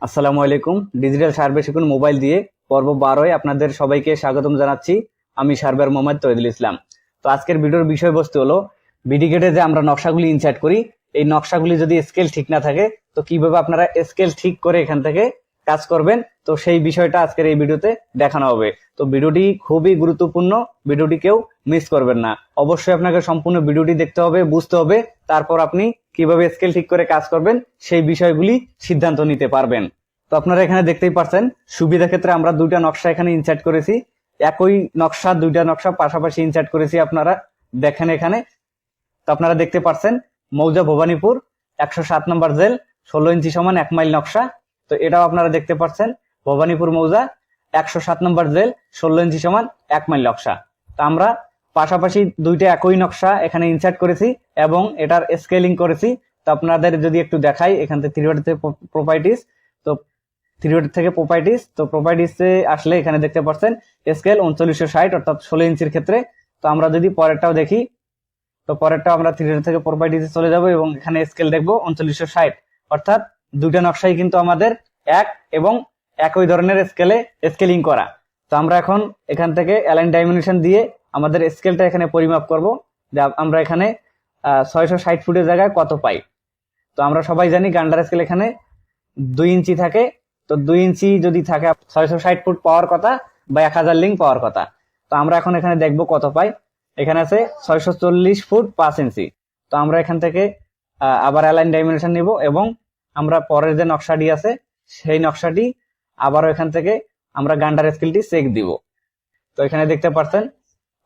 আসসালামু আলাইকুম। Digital survey শিখুন মোবাইল দিয়ে পর্ব 12 আপনাদের সবাইকে স্বাগতম জানাচ্ছি। আমি সার্ভার মোহাম্মদ তৌহিদুল ইসলাম। তো আজকের ভিডিওর বিষয়বস্তু হলো বিডিকেটে যে আমরা নকশাগুলি ইনসার্ট করি, এই নকশাগুলি যদি স্কেল ঠিক না থাকে তো কিভাবে আপনারা স্কেল ঠিক করে এখান থেকে কাজ করবেন, তো সেই বিষয়টা আজকের এই ভিডিওতে দেখানো হবে। তো ভিডিওটি খুবই গুরুত্বপূর্ণ, ভিডিওটি কেউ মিস করবেন না। অবশ্যই আপনাকে সম্পূর্ণ ভিডিওটি দেখতে হবে, বুঝতে হবে, তারপর আপনি কিভাবে স্কেল ঠিক করে কাজ করবেন সেই বিষয়গুলি সিদ্ধান্ত নিতে পারবেন। তো আপনারা এখানে দেখতেই পাচ্ছেন, সুবিধা ক্ষেত্রে আমরা দুইটা নকশা এখানে ইনসার্ট করেছি। একই নকশা, দুইটা নকশা পাশাপাশি ইনসার্ট করেছি। আপনারা দেখেন এখানে, তো আপনারা দেখতে পাচ্ছেন মৌজা ভবানীপুর 107 নম্বর জেল 16 ইঞ্চি সমান 1 মাইল নকশা। তো এটাও আপনারা দেখতে পাচ্ছেন ভবানীপুর মৌজা 107 নম্বর জেল 16 ইঞ্চি সমান 1 মাইল নকশা। তো আমরা পাশাপাশি দুইটা একই নকশা এখানে ইনসার্ট করেছি এবং এটার স্কেলিং করেছি। তো আপনাদের যদি একটু দেখাই, এখান থেকে থ্রিওয়ার্ড প্রপার্টিস, তো থ্রিওয়ার্ড থেকে প্রপার্টিস, তো প্রপার্টিসে আসলে এখানে দেখতে পাচ্ছেন স্কেল 3960 অর্থাৎ 16 ইঞ্চির ক্ষেত্রে। তো আমরা যদি পরেরটাও দেখি, তো পরেরটা আমরা থ্রিওয়ার্ড থেকে প্রপার্টিসে চলে যাব এবং এখানে স্কেল দেখবো 3960, অর্থাৎ দুইটা নকশাই কিন্তু আমাদের এক এবং একই ধরনের স্কেলে স্কেলিং করা। তো আমরা এখন এখান থেকে অ্যালাইন ডাইমেনশন দিয়ে আমাদের স্কেলটা এখানে পরিমাপ করব যে আমরা এখানে 660 ফুটের জায়গায় কত পাই। তো আমরা সবাই জানি গান্ডার স্কেল এখানে 2 ইঞ্চি থাকে। তো 2 ইঞ্চি যদি থাকে 660 ফুট পাওয়ার কথা বা 1000 লিঙ্ক পাওয়ার কথা। তো আমরা এখন এখানে দেখব কত পাই। এখানে আছে 640 ফুট 5 ইঞ্চি। তো আমরা এখান থেকে আবার অ্যালাইন ডাইমেনশন নিব এবং আমরা পরের যে নকশাটি আছে সেই নকশাটি আবারও এখান থেকে আমরা গান্ডার স্কেলটি চেক দিব। তো এখানে দেখতে পাচ্ছেন,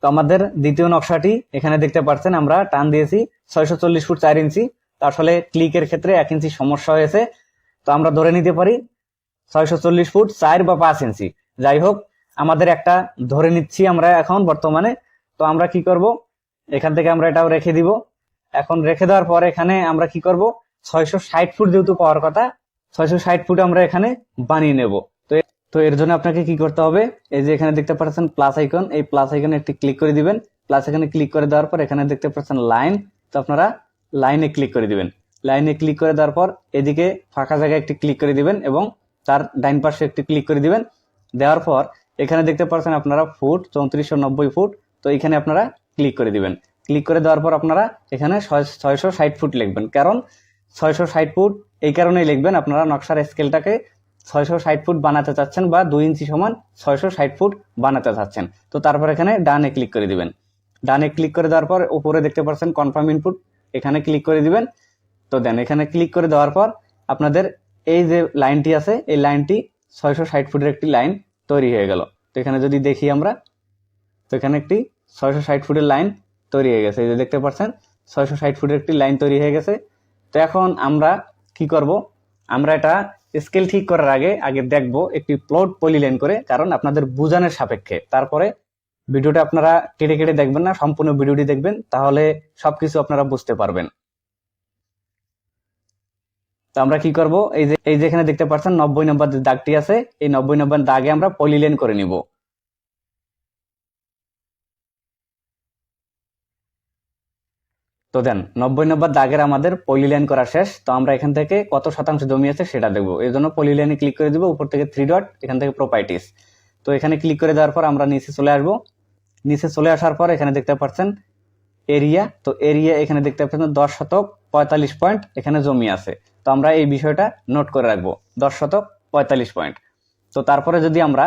তো আমাদের দ্বিতীয় নকশাটি এখানে দেখতে পাচ্ছেন আমরা টান দিয়েছি 640 ফুট 4 ইঞ্চি। তো আসলে ক্লিকের ক্ষেত্রে 1 ইঞ্চি সমস্যা হয়েছে। তো আমরা ধরে নিতে পারি 640 ফুট 4 বা 5 ইঞ্চি, যাই হোক আমাদের একটা ধরে নিচ্ছি আমরা এখন বর্তমানে। তো আমরা কি করব, এখান থেকে আমরা এটাও রেখে দিব। এখন রেখে দেওয়ার পর এখানে আমরা কি করব, 660 ফুট যেহেতু পাওয়ার কথা, 660 ফুট আমরা এখানে বানিয়ে নেব। তো এর জন্য আপনাকে কি করতে হবে, এই যে এখানে দেখতে পাচ্ছেন প্লাস আইকন, এই প্লাস আইকনে একটি ক্লিক করে দিবেন। প্লাস আইকনে ক্লিক করে দেওয়ার পর এখানে দেখতে পাচ্ছেন লাইন, তো আপনারা লাইনে ক্লিক করে দিবেন। লাইনে ক্লিক করে দেওয়ার পর এদিকে ফাঁকা জায়গায় একটি ক্লিক করে দিবেন এবং তার ডাইন পাশে একটি ক্লিক করে দিবেন। দেওয়ার পর এখানে দেখতে পাচ্ছেন আপনারা ফুট 3490 ফুট, তো এখানে আপনারা ক্লিক করে দিবেন। ক্লিক করে দেওয়ার পর আপনারা এখানে 660 ফুট লিখবেন। কারণ 660 ফুট এই কারণেই লিখবেন, আপনারা নকশার স্কেলটাকে 660 ফুট বানাতে চাচ্ছেন বা 2 ইঞ্চি সমান 660 ফুট বানাতে চাচ্ছেন। তো তারপর এখানে ডানে ক্লিক করে দিবেন। ডানে ক্লিক করে দেওয়ার পর উপরে দেখতে পাচ্ছেন কনফার্ম ইনপুট, এখানে ক্লিক করে দিবেন। তো দেন এখানে ক্লিক করে দেওয়ার পর আপনাদের এই যে লাইনটি আছে এই লাইনটি 660 ফুটের একটি লাইন তৈরি হয়ে গেল। তো এখানে যদি দেখি আমরা, তো এখানে একটি 660 ফুটের লাইন তৈরি হয়ে গেছে। এই যে দেখতে পাচ্ছেন 660 ফুটের একটি লাইন তৈরি হয়ে গেছে। তো এখন আমরা কি করব, আমরা এটা স্কেল ঠিক করার আগে দেখব একটি প্লট পলিলাইন করে, কারণ আপনাদের বুঝানোর সাপেক্ষে। তারপরে ভিডিওটা আপনারা কেটে কেটে দেখবেন না, সম্পূর্ণ ভিডিওটি দেখবেন, তাহলে সবকিছু আপনারা বুঝতে পারবেন। তো আমরা কি করব, এই যে এখানে দেখতে পাচ্ছেন 90 নম্বর যে দাগটি আছে, এই 90 নম্বর দাগে আমরা পলিলাইন করে নিব। তো দেন 90 নম্বর দাগের আমাদের পলিলাইন করা শেষ। তো আমরা এখান থেকে কত শতাংশ জমি আছে সেটা দেখবো, এই জন্য পলিলাইনে ক্লিক করে দিব। উপর থেকে 3 ডট, এখান থেকে প্রপার্টিস, তো এখানে ক্লিক করে দেওয়ার পর আমরা নিচে চলে আসবো। নিচে চলে আসার পর এখানে দেখতে পাচ্ছেন এরিয়া, তো এরিয়া এখানে দেখতে পাচ্ছেন 10 শতক 45 পয়েন্ট এখানে জমি আছে। তো আমরা এই বিষয়টা নোট করে রাখবো, 10 শতক 45 পয়েন্ট। তো তারপরে যদি আমরা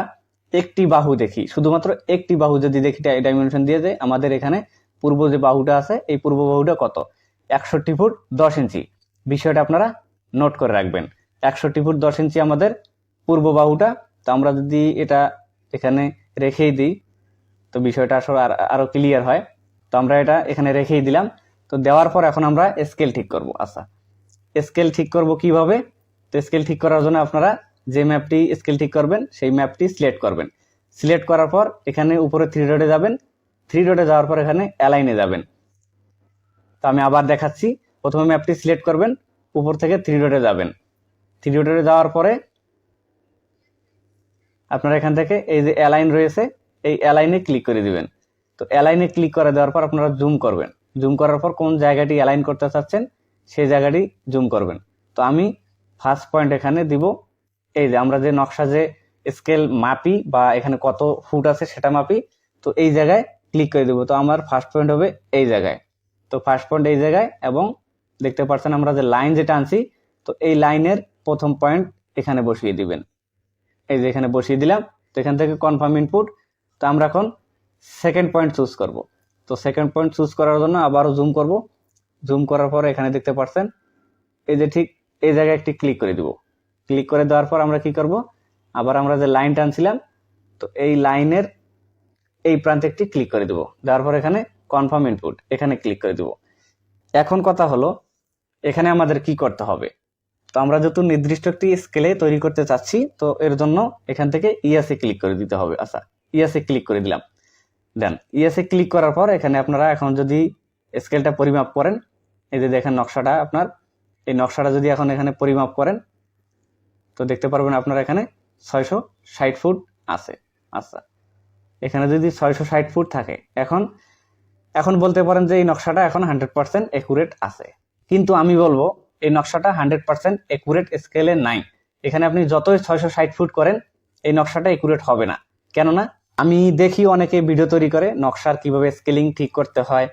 একটি বাহু দেখি, শুধুমাত্র একটি বাহু যদি দেখি ডাইমেনশন দিয়ে, যে আমাদের এখানে পূর্ব যে বাহুটা আছে এই পূর্ব বাহুটা কত, 61 ফুট 10 ইঞ্চি। বিষয়টা আপনারা নোট করে রাখবেন, 61 ফুট 10 ইঞ্চি আমাদের পূর্ব বাহুটা। তো আমরা যদি এটা এখানে রেখেই দিই তো বিষয়টা আসলে আরো ক্লিয়ার হয়। তো আমরা এটা এখানে রেখেই দিলাম। তো দেওয়ার পর এখন আমরা স্কেল ঠিক করব। আচ্ছা, স্কেল ঠিক করব কিভাবে, তো স্কেল ঠিক করার জন্য আপনারা যে ম্যাপটি স্কেল ঠিক করবেন সেই ম্যাপটি সিলেক্ট করবেন। সিলেক্ট করার পর এখানে উপরে 3 ডটে যাবেন। 3 ডটে যাওয়ার পর এখানে অ্যালাইনে যাবেন। তো আমি আবার দেখাচ্ছি, প্রথমে ম্যাপটি সিলেক্ট করবেন, উপর থেকে 3 ডটে যাবেন। 3 ডটে যাওয়ার পরে আপনারা এখান থেকে এই যে অ্যালাইন রয়েছে এই অ্যালাইনে ক্লিক করে দিবেন। তো অ্যালাইনে ক্লিক করে দেওয়ার পর আপনারা জুম করবেন। জুম করার পর কোন জায়গাটি অ্যালাইন করতে চাচ্ছেন সেই জায়গাটি জুম করবেন। তো আমি ফার্স্ট পয়েন্ট এখানে দিব এই যে আমরা যে নকশা যে স্কেল মাপি বা এখানে কত ফুট আছে সেটা মাপি, তো এই জায়গায় ক্লিক করে দেবো। তো আমার ফার্স্ট পয়েন্ট হবে এই জায়গায়, তো ফার্স্ট পয়েন্ট এই জায়গায়, এবং দেখতে পাচ্ছেন আমরা যে লাইন যেটা আনছি, তো এই লাইনের প্রথম পয়েন্ট এখানে বসিয়ে দিবেন। এই যে এখানে বসিয়ে দিলাম। তো এখান থেকে কনফার্ম ইনপুট। তো আমরা এখন সেকেন্ড পয়েন্ট চুজ করব। তো সেকেন্ড পয়েন্ট চুজ করার জন্য আবারও জুম করব। জুম করার পর এখানে দেখতে পাচ্ছেন এই যে ঠিক এই জায়গায় একটি ক্লিক করে দিব। ক্লিক করে দেওয়ার পর আমরা কি করব, আবার আমরা যে লাইন টানছিলাম, তো এই লাইনের এই প্রান্তে একটি ক্লিক করে দেব। দেওয়ার পর এখানে কনফার্ম ইনপুট এখানে ক্লিক করে দেব। এখন কথা হলো এখানে আমাদের কি করতে হবে। তো আমরা যেহেতু নির্দিষ্ট একটি স্কেলে তৈরি করতে চাচ্ছি, তো এর জন্য এখান থেকে ইয়াসে ক্লিক করে দিতে হবে। আচ্ছা, ইয়াসে ক্লিক করে দিলাম। দেন ইয়াসে ক্লিক করার পর এখানে আপনারা এখন যদি স্কেলটা পরিমাপ করেন, এই যে দেখেন নকশাটা, আপনার এই নকশাটা যদি এখন এখানে পরিমাপ করেন, তো দেখতে পারবেন আপনারা এখানে 660 ফুট আছে। আচ্ছা, এখানে যদি 660 ফুট থাকে, এখন বলতে পারেন যে এই নকশাটা এখন 100% একুরেট আছে। কিন্তু আমি বলবো এই নকশাটা 100% একুরেট স্কেলে নাই। এখানে আপনি যতই 660 ফুট করেন, এই নকশাটা একুরেট হবে না। কেননা আমি দেখি অনেকে ভিডিও তৈরি করে নকশার কিভাবে স্কেলিং ঠিক করতে হয়,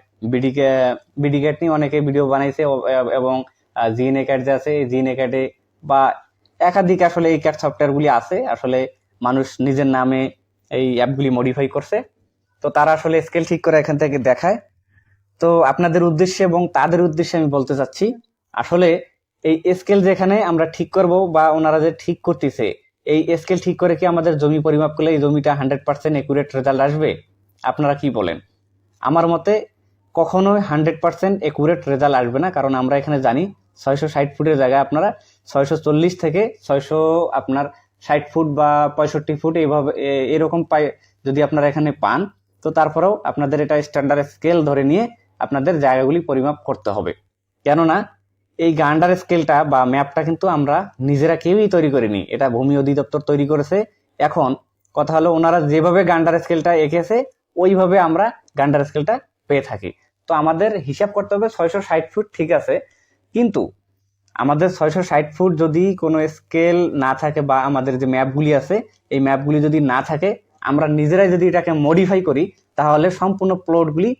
বিডিক্যাট নিয়ে অনেকে ভিডিও বানাইছে, এবং জিএনএ ক্যাট যে আছে, এই জিএনএ ক্যাটে বা একাধিক আসলে এই ক্যাট সফটওয়্যারগুলি আছে, আসলে মানুষ নিজের নামে এই অ্যাপগুলি মডিফাই করছে। তো তারা আসলে স্কেল ঠিক করে এখান থেকে দেখায়। তো আপনাদের উদ্দেশ্যে এবং তাদের উদ্দেশ্যে আমি বলতে চাচ্ছি, আসলে এই স্কেল যেখানে আমরা ঠিক করব বা ওনারা যে ঠিক করতেছে, এই স্কেল ঠিক করে কি আমাদের জমি পরিমাপ করলে এই জমিটা 100% একুরেট রেজাল্ট আসবে? আপনারা কি বলেন? আমার মতে কখনোই 100% একুরেট রেজাল্ট আসবে না। কারণ আমরা এখানে জানি 660 ফুটের জায়গায় আপনারা 640 থেকে 60 ফুট বা 65 ফুট এইভাবে এরকম যদি আপনারা এখানে পান, তো তারপরেও আপনাদের এটা স্ট্যান্ডার্ড স্কেল ধরে নিয়ে আপনাদের জায়গাগুলি পরিমাপ করতে হবে। কেননা এই গান্ডার স্কেলটা বা ম্যাপটা কিন্তু আমরা নিজেরা কেউই তৈরি করিনি, এটা ভূমি অধিদপ্তর তৈরি করেছে। এখন কথা হলো ওনারা যেভাবে গান্ডার স্কেলটা এঁকেছে ওইভাবে আমরা গান্ডার স্কেলটা পেয়ে থাকি। তো আমাদের হিসাব করতে হবে 660 ফুট ঠিক আছে, কিন্তু আমাদের 660 ফুট যদি কোনো স্কেল না থাকে বা আমাদের যে ম্যাপগুলি আছে এই ম্যাপগুলি যদি না থাকে, আমরা নিজেরাই যদি এটাকে মডিফাই করি, তাহলে সম্পূর্ণ প্লটগুলি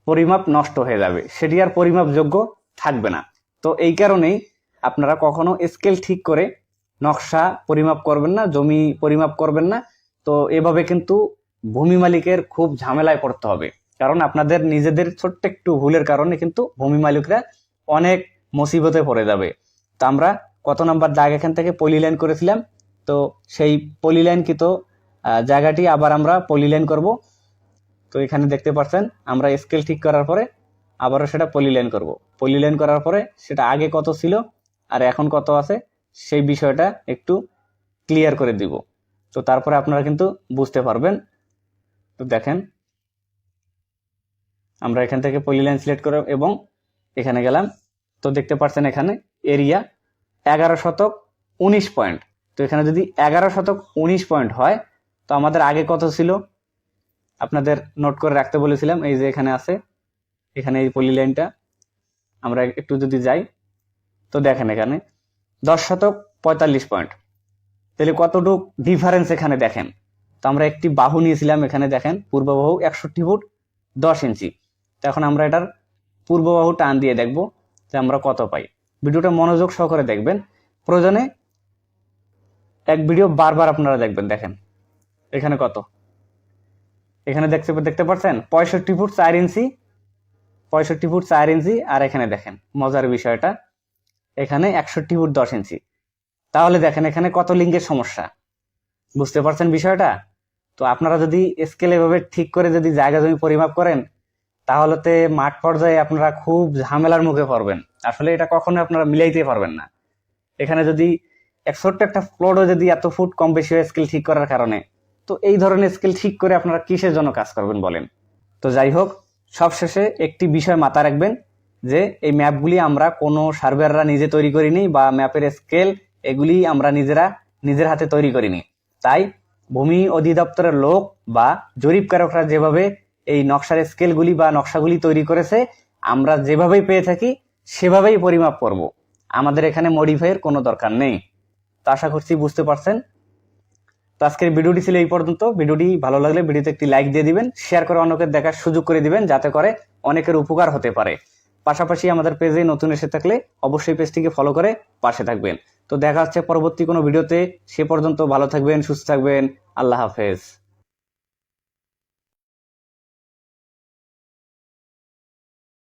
পরিমাপ নষ্ট হয়ে যাবে, সেটি আর পরিমাপযোগ্য থাকবে না। তো এই কারণেই আপনারা কখনো স্কেল ঠিক করে নকশা পরিমাপ করবেন না, জমি পরিমাপ করবেন না। তো এভাবে কিন্তু ভূমি মালিকের খুব ঝামেলায় পড়তে হবে, কারণ আপনাদের নিজেদের ছোট্ট একটু ভুলের কারণে কিন্তু ভূমি মালিকরা অনেক মুসিবতে পড়ে যাবে। তো আমরা কত নাম্বার দাগ এখান থেকে পলিলাইন করেছিলাম, তো সেই পলিলাইনকৃত জায়গাটি আবার আমরা পলিলাইন করব। তো এখানে দেখতে পাচ্ছেন আমরা স্কেল ঠিক করার পরে আবারও সেটা পলিলাইন করব। পলিলাইন করার পরে সেটা আগে কত ছিল আর এখন কত আছে সেই বিষয়টা একটু ক্লিয়ার করে দিব। তো তারপরে আপনারা কিন্তু বুঝতে পারবেন। তো দেখেন আমরা এখান থেকে পলিলাইন সিলেক্ট করে এবং এখানে গেলাম, তো দেখতে পাচ্ছেন এখানে এরিয়া 1119 পয়েন্ট। তো এখানে যদি 1119 পয়েন্ট হয়, তো আমাদের আগে কত ছিল আপনাদের নোট করে রাখতে বলেছিলাম, এই যে এখানে আছে, এখানে এই পলিলাইনটা আমরা একটু যদি যাই, তো দেখেন এখানে 1045 পয়েন্ট। তাহলে কতটুক ডিফারেন্স এখানে দেখেন। তো আমরা একটি বাহু নিয়েছিলাম, এখানে দেখেন পূর্ব বাহু 61 ফুট 10 ইঞ্চি। তো এখন আমরা এটার পূর্ব বাহু টান দিয়ে দেখব যে আমরা কত পাই। ভিডিওটা মনোযোগ সহকারে দেখবেন, প্রয়োজনে এক ভিডিও বারবার আপনারা দেখবেন। দেখেন এখানে কত, এখানে দেখতে পাচ্ছেন 65 ফুট 4 ইঞ্চি, 65 ফুট 4 ইঞ্চি। আর এখানে দেখেন মজার বিষয়টা, এখানে 61 ফুট 10 ইঞ্চি। তাহলে দেখেন এখানে কত লিঙ্গের সমস্যা, বুঝতে পারছেন বিষয়টা? তো আপনারা যদি স্কেল এভাবে ঠিক করে যদি জায়গা জমি পরিমাপ করেন, তাহলে তো মাঠ পর্যায়ে আপনারা খুব ঝামেলার মুখে পড়বেন। আসলে এটা কখনো আপনারা মিলাইতে পারবেন না। এখানে যদি ছোট্ট একটা প্লটও যদি এত ফুট কম বেশি হয় স্কেল ঠিক করার কারণে, তো এই ধরনের স্কেল ঠিক করে আপনারা কিসের জন্য কাজ করবেন বলেন? তো যাই হোক, সবশেষে একটি বিষয় মাথায় রাখবেন যে এই ম্যাপগুলি আমরা কোনো সার্ভেয়াররা নিজে তৈরি করিনি, বা ম্যাপের স্কেল এগুলি আমরা নিজের হাতে তৈরি করিনি। তাই ভূমি অধিদপ্তরের লোক বা জরিপকারকরা যেভাবে এই নকশার স্কেলগুলি বা নকশাগুলি তৈরি করেছে, আমরা যেভাবেই পেয়ে থাকি সেভাবেই পরিমাপ করব। আমাদের এখানে মডিফাইয়ের কোনো দরকার নেই। তো আশা করছি বুঝতে পারছেন। তো আজকের ভিডিওটি ছিল এই পর্যন্ত। ভিডিওটি ভালো লাগলে ভিডিওতে একটি লাইক দিয়ে দিবেন, শেয়ার করে অন্যকে দেখার সুযোগ করে দিবেন, যাতে করে অনেকের উপকার হতে পারে। পাশাপাশি আমাদের পেজে নতুন এসে থাকলে অবশ্যই পেজটিকে ফলো করে পাশে থাকবেন। তো দেখা হচ্ছে পরবর্তী কোনো ভিডিওতে। সে পর্যন্ত ভালো থাকবেন, সুস্থ থাকবেন। আল্লাহ হাফেজ।